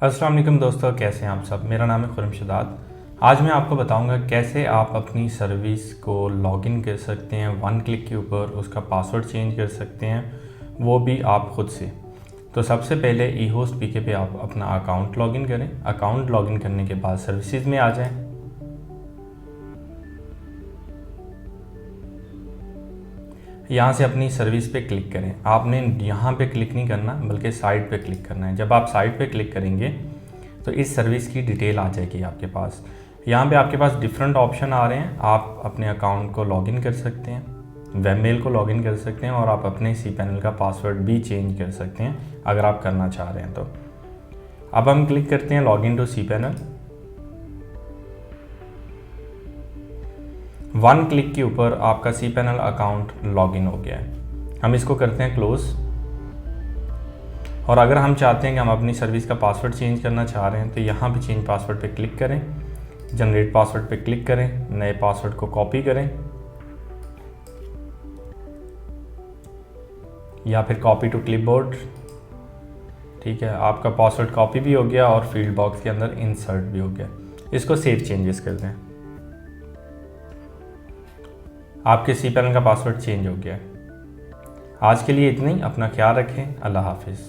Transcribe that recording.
अस्सलाम वालेकुम दोस्तों, कैसे हैं आप सब। मेरा नाम है खुर्रम। आज मैं आपको बताऊंगा कैसे आप अपनी सर्विस को लॉगिन कर सकते हैं। वन क्लिक के ऊपर उसका पासवर्ड चेंज कर सकते हैं, वो भी आप खुद से। तो सबसे पहले ई होस्ट पीके पे आप अपना अकाउंट लॉगिन करें। अकाउंट लॉगिन करने के बाद सर्विसेज में आ जाएं। यहाँ से अपनी सर्विस पे क्लिक करें। आपने यहाँ पे क्लिक नहीं करना बल्कि साइट पे क्लिक करना है। जब आप साइट पे क्लिक करेंगे तो इस सर्विस की डिटेल आ जाएगी आपके पास। यहाँ पे आपके पास डिफरेंट ऑप्शन आ रहे हैं। आप अपने अकाउंट को लॉगिन कर सकते हैं, वेब मेल को लॉगिन कर सकते हैं और आप अपने cPanel का पासवर्ड भी चेंज कर सकते हैं अगर आप करना चाह रहे हैं तो। अब हम क्लिक करते हैं login to cPanel। One click के ऊपर आपका cPanel अकाउंट लॉगिन हो गया है। हम इसको करते हैं क्लोज। और अगर हम चाहते हैं कि हम अपनी सर्विस का पासवर्ड चेंज करना चाह रहे हैं तो यहाँ पे चेंज पासवर्ड पे क्लिक करें, जनरेट पासवर्ड पे क्लिक करें, नए पासवर्ड को कॉपी करें या फिर कॉपी टू क्लिपबोर्ड। ठीक है, आपका पासवर्ड कॉपी भी हो गया और फील्ड बॉक्स के अंदर इंसर्ट भी हो गया। इसको सेव चेंजेस कर दें। आपके cPanel का पासवर्ड चेंज हो गया है। आज के लिए इतना ही। अपना ख्याल रखें। अल्लाह हाफिज़।